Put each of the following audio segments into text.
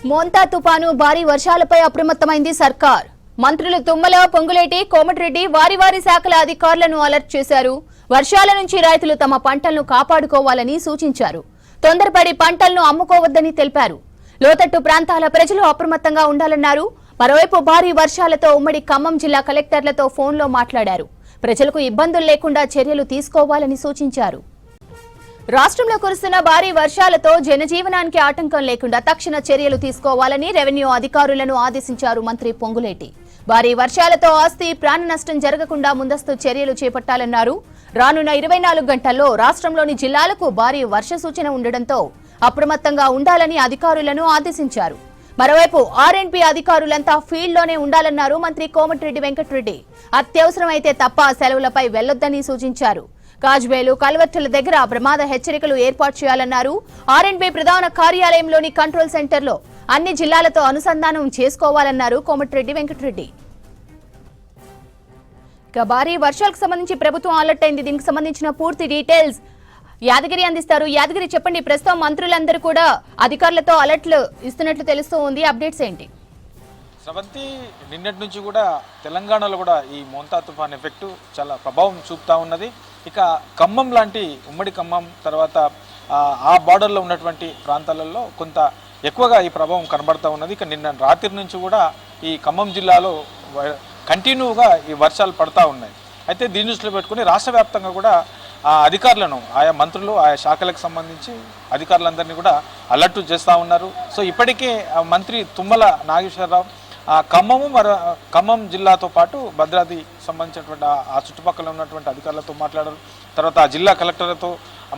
మోంతా తుపాను భారీ వర్షాలపై అప్రమత్తమైంది సర్కార్. మంత్రులు తుమ్మల, పొంగులేటి, కోమటిరెడ్డి వారి శాఖల అధికారులను అలర్ట్ చేశారు. వర్షాల నుంచి రైతులు తమ పంటలను కాపాడుకోవాలని సూచించారు. తొందరపడి పంటలను అమ్ముకోవద్దని తెలిపారు. లోతట్టు ప్రాంతాల ప్రజలు అప్రమత్తంగా ఉండాలన్నారు. మరోవైపు భారీ వర్షాలతో ఉమ్మడి ఖమ్మం జిల్లా కలెక్టర్లతో ఫోన్లో మాట్లాడారు. ప్రజలకు ఇబ్బందులు లేకుండా చర్యలు తీసుకోవాలని సూచించారు. రాష్ట్రంలో కురుస్తున్న భారీ వర్షాలతో జనజీవనానికి ఆటంకం లేకుండా తక్షణ చర్యలు తీసుకోవాలని రెవెన్యూ అధికారులను ఆదేశించారు మంత్రి పొంగులేటి. భారీ వర్షాలతో ఆస్తి, ప్రాణ నష్టం జరగకుండా ముందస్తు చర్యలు చేపట్టాలన్నారు. రానున్న 24 గంటల్లో రాష్ట్రంలోని జిల్లాలకు భారీ వర్ష సూచన ఉండడంతో అప్రమత్తంగా ఉండాలని అధికారులను ఆదేశించారు. మరోవైపు ఆర్ఎండ్బి అధికారులంతా ఫీల్డ్లోనే ఉండాలన్నారు మంత్రి కోమటిరెడ్డి వెంకటరెడ్డి. అత్యవసరమైతే తప్ప సెలవులపై వెళ్లొద్దని సూచించారు. కాజ్వేలు, కల్వర్టుల దగ్గర ప్రమాద హెచ్చరికలు ఏర్పాటు చేయాలన్నారు. ఆర్ఎండ్బి ప్రధాన కార్యాలయంలోని కంట్రోల్ సెంటర్లో అన్ని జిల్లాలతో అనుసంధానం చేసుకోవాలన్నారు కోమటిరెడ్డి వెంకటరెడ్డి. ఇక భారీ వర్షాలకు సంబంధించి ప్రభుత్వం అలర్ట్ అయింది. దీనికి సంబంధించిన పూర్తి డీటెయిల్స్ యాదగిరి అందిస్తారు. యాదగిరి, చెప్పండి. ప్రస్తుతం మంత్రులందరూ కూడా అధికారులతో అలర్ట్లు ఇస్తున్నట్లు తెలుస్తూ ఉంది. అప్డేట్స్ ఏంటి? స్రవంతి, నిన్నటి నుంచి కూడా తెలంగాణలో కూడా ఈ మోంతా తుఫాన్ ఎఫెక్ట్ చాలా ప్రభావం చూపుతా ఉన్నది. ఇక ఖమ్మం లాంటి ఉమ్మడి ఖమ్మం తర్వాత ఆ బార్డర్లో ఉన్నటువంటి ప్రాంతాలలో కొంత ఎక్కువగా ఈ ప్రభావం కనబడతా ఉన్నది. ఇక నిన్న రాత్రి నుంచి కూడా ఈ ఖమ్మం జిల్లాలో కంటిన్యూగా ఈ వర్షాలు పడతా ఉన్నాయి. అయితే దీన్ని దృష్టిలో పెట్టుకుని రాష్ట్ర వ్యాప్తంగా కూడా ఆ అధికారులను, ఆయా మంత్రులు, ఆయా శాఖలకు సంబంధించి అధికారులందరినీ కూడా అలర్ట్ చేస్తూ ఉన్నారు. సో ఇప్పటికే మంత్రి తుమ్మల నాగేశ్వరరావు ఖమ్మం జిల్లాతో పాటు భద్రాద్రి సంబంధించినటువంటి ఆ చుట్టుపక్కల ఉన్నటువంటి అధికారులతో మాట్లాడారు. తర్వాత ఆ జిల్లా కలెక్టర్లతో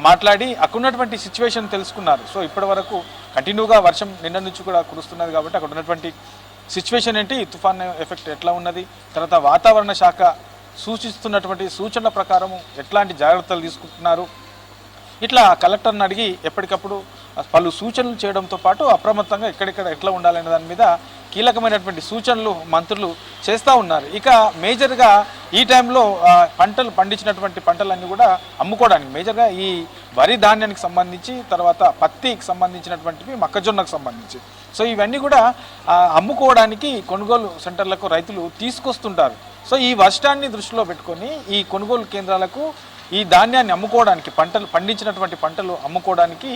మాట్లాడి అక్కడ ఉన్నటువంటి సిచ్యువేషన్ తెలుసుకున్నారు. సో ఇప్పటి వరకు కంటిన్యూగా వర్షం నిన్న నుంచి కూడా కురుస్తున్నది కాబట్టి అక్కడ ఉన్నటువంటి సిచ్యువేషన్ ఏంటి, తుఫాన్ ఎఫెక్ట్ ఎట్లా ఉన్నది, తర్వాత వాతావరణ శాఖ సూచిస్తున్నటువంటి సూచనల ప్రకారం ఎట్లాంటి జాగ్రత్తలు తీసుకుంటున్నారు, ఇట్లా కలెక్టర్ని అడిగి ఎప్పటికప్పుడు పలు సూచనలు చేయడంతో పాటు అప్రమత్తంగా ఎక్కడెక్కడ ఎట్లా ఉండాలనే దాని మీద కీలకమైనటువంటి సూచనలు మంత్రులు చేస్తూ ఉన్నారు. ఇక మేజర్గా ఈ టైంలో పంటలు పండించినటువంటి పంటలన్నీ కూడా అమ్ముకోవడానికి, మేజర్గా ఈ వరి ధాన్యానికి సంబంధించి, తర్వాత పత్తికి సంబంధించినటువంటివి, మొక్కజొన్నకు సంబంధించి, సో ఇవన్నీ కూడా అమ్ముకోవడానికి కొనుగోలు సెంటర్లకు రైతులు తీసుకొస్తుంటారు. సో ఈ వర్షాన్ని దృష్టిలో పెట్టుకొని ఈ కొనుగోలు కేంద్రాలకు ఈ ధాన్యాన్ని అమ్ముకోవడానికి, పంటలు పండించినటువంటి పంటలు అమ్ముకోవడానికి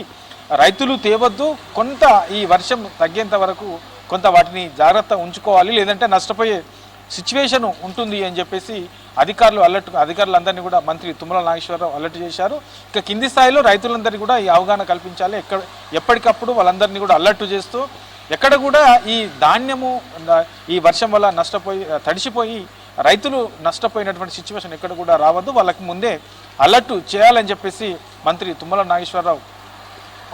రైతులు తేవద్దు, కొంత ఈ వర్షం తగ్గేంత వరకు కొంత వాటిని జాగ్రత్త ఉంచుకోవాలి, లేదంటే నష్టపోయే సిచ్యువేషన్ ఉంటుంది అని చెప్పేసి అధికారులందరినీ కూడా మంత్రి తుమ్మల నాగేశ్వరరావు అలర్ట్ చేశారు. ఇక కింది స్థాయిలో రైతులందరినీ కూడా ఈ అవగాహన కల్పించాలి. ఎప్పటికప్పుడు వాళ్ళందరినీ కూడా అలర్ట్ చేస్తూ ఎక్కడ కూడా ఈ ధాన్యము ఈ వర్షం వల్ల తడిసిపోయి రైతులు నష్టపోయినటువంటి సిచ్యువేషన్ ఎక్కడ కూడా రావద్దు, వాళ్ళకి ముందే అలర్ట్ చేయాలని చెప్పేసి మంత్రి తుమ్మల నాగేశ్వరరావు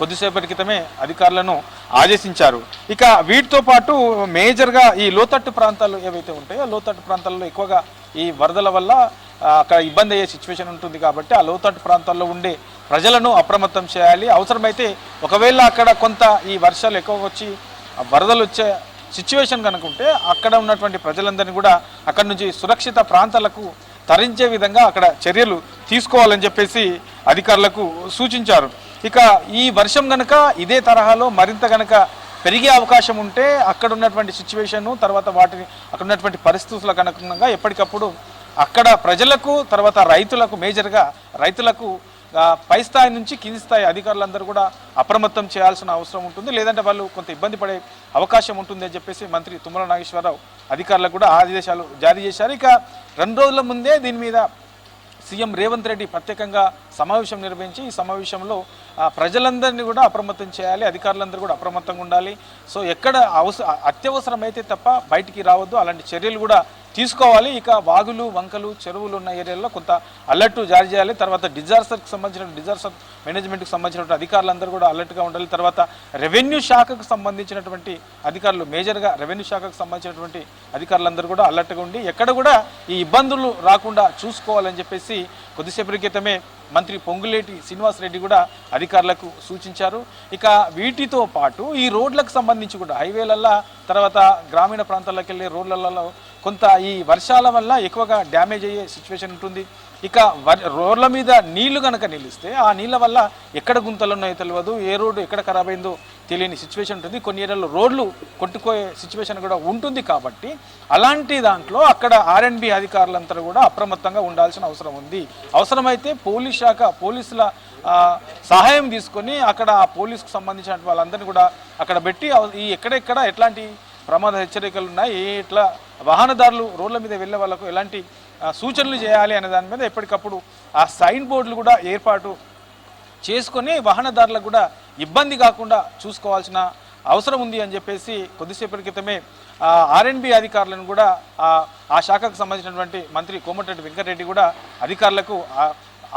కొద్దిసేపటి క్రితమే అధికారులను ఆదేశించారు. ఇక వీటితో పాటు మేజర్గా ఈ లోతట్టు ప్రాంతాలు ఏవైతే ఉంటాయో లోతట్టు ప్రాంతాల్లో ఎక్కువగా ఈ వరదల వల్ల అక్కడ ఇబ్బంది అయ్యే సిచ్యువేషన్ ఉంటుంది కాబట్టి ఆ లోతట్టు ప్రాంతాల్లో ఉండే ప్రజలను అప్రమత్తం చేయాలి. అవసరమైతే ఒకవేళ అక్కడ కొంత ఈ వర్షాలు ఎక్కువగా వచ్చి వరదలు వచ్చే సిచ్యువేషన్ కనుకుంటే అక్కడ ఉన్నటువంటి ప్రజలందరినీ కూడా అక్కడ నుంచి సురక్షిత ప్రాంతాలకు తరించే విధంగా అక్కడ చర్యలు తీసుకోవాలని చెప్పేసి అధికారులకు సూచించారు. ఇక ఈ వర్షం కనుక ఇదే తరహాలో మరింత కనుక పెరిగే అవకాశం ఉంటే అక్కడ ఉన్నటువంటి సిచ్యువేషను, తర్వాత అక్కడ ఉన్నటువంటి పరిస్థితులకు అనుగుణంగా ఎప్పటికప్పుడు అక్కడ ప్రజలకు, తర్వాత రైతులకు, మేజర్గా రైతులకు పై స్థాయి నుంచి కింది స్థాయి అధికారులందరూ కూడా అప్రమత్తం చేయాల్సిన అవసరం ఉంటుంది, లేదంటే వాళ్ళు కొంత ఇబ్బంది పడే అవకాశం ఉంటుంది అని చెప్పేసి మంత్రి తుమ్మల నాగేశ్వరరావు అధికారులకు కూడా ఆదేశాలు జారీ చేశారు. ఇక 2 రోజుల ముందే దీని మీద సీఎం రేవంత్ రెడ్డి ప్రత్యేకంగా సమావేశం నిర్వహించి ఈ సమావేశంలో ప్రజలందరినీ కూడా అప్రమత్తం చేయాలి, అధికారులందరూ కూడా అప్రమత్తంగా ఉండాలి. సో ఎక్కడ అత్యవసరమైతే తప్ప బయటికి రావద్దు, అలాంటి చర్యలు కూడా తీసుకోవాలి. ఇక వాగులు, వంకలు, చెరువులు ఉన్న ఏరియాల్లో కొంత అలర్ట్ జారీ చేయాలి. తర్వాత డిజాస్టర్ మేనేజ్మెంట్కి సంబంధించినటువంటి అధికారులందరూ కూడా అలర్ట్గా ఉండాలి. తర్వాత రెవెన్యూ శాఖకు సంబంధించినటువంటి అధికారులు, మేజర్గా రెవెన్యూ శాఖకు సంబంధించినటువంటి అధికారులందరూ కూడా అలర్ట్గా ఉండి ఎక్కడ కూడా ఈ ఇబ్బందులు రాకుండా చూసుకోవాలని చెప్పేసి కొద్దిసేపటి క్రితమే మంత్రి పొంగులేటి శ్రీనివాసరెడ్డి కూడా అధికారులకు సూచించారు. ఇక వీటితో పాటు ఈ రోడ్లకు సంబంధించి కూడా హైవేలల్లో, తర్వాత గ్రామీణ ప్రాంతాల్లోకి వెళ్ళే రోడ్లలో కొంత ఈ వర్షాల వల్ల ఎక్కువగా డ్యామేజ్ అయ్యే సిచ్యువేషన్ ఉంటుంది. ఇక రోడ్ల మీద నీళ్లు కనుక నిలిస్తే ఆ నీళ్ళ వల్ల ఎక్కడ గుంతలు ఉన్నాయో తెలియదు, ఏ రోడ్డు ఎక్కడ ఖరాబ్ అయిందో తెలియని సిచ్యువేషన్ ఉంటుంది. కొన్ని ఏరియాలో రోడ్లు కొట్టుకోయే సిచ్యువేషన్ కూడా ఉంటుంది. కాబట్టి అలాంటి దాంట్లో అక్కడ ఆర్ఎండ్బి అధికారులంతా కూడా అప్రమత్తంగా ఉండాల్సిన అవసరం ఉంది. అవసరమైతే పోలీస్ శాఖ పోలీసుల సహాయం తీసుకొని అక్కడ ఆ పోలీసుకు సంబంధించిన వాళ్ళందరినీ కూడా అక్కడ పెట్టి ఈ ఎక్కడెక్కడ ఎట్లాంటి ప్రమాద హెచ్చరికలు ఉన్నాయి, ఎట్లా వాహనదారులు రోడ్ల మీద వెళ్ళే వాళ్ళకు ఎలాంటి సూచనలు చేయాలి అనే దాని మీద ఎప్పటికప్పుడు ఆ సైన్ బోర్డులు కూడా ఏర్పాటు చేసుకొని వాహనదారులకు కూడా ఇబ్బంది కాకుండా చూసుకోవాల్సిన అవసరం ఉంది అని చెప్పేసి కొద్దిసేపటి క్రితమే ఆర్ఎండ్బి అధికారులను కూడా ఆ శాఖకు సంబంధించినటువంటి మంత్రి కోమటిరెడ్డి వెంకటరెడ్డి కూడా అధికారులకు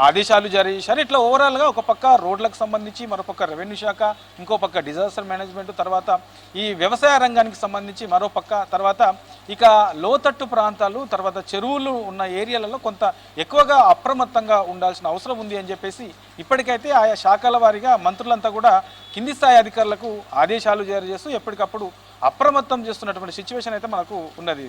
ఆదేశాలు జారీ చేశారు. ఇట్లా ఓవరాల్గా ఒక పక్క రోడ్లకు సంబంధించి, మరోపక్క రెవెన్యూ శాఖ, ఇంకో పక్క డిజాస్టర్ మేనేజ్మెంట్, తర్వాత ఈ వ్యవసాయ రంగానికి సంబంధించి మరోపక్క, తర్వాత ఇక లోతట్టు ప్రాంతాలు, తర్వాత చెరువులు ఉన్న ఏరియాలలో కొంత ఎక్కువగా అప్రమత్తంగా ఉండాల్సిన అవసరం ఉంది అని చెప్పేసి ఇప్పటికైతే ఆయా శాఖల వారీగా మంత్రులంతా కూడా కింది స్థాయి అధికారులకు ఆదేశాలు జారీ చేస్తూ ఎప్పటికప్పుడు అప్రమత్తం చేస్తున్నటువంటి సిచ్యువేషన్ అయితే మనకు ఉన్నది.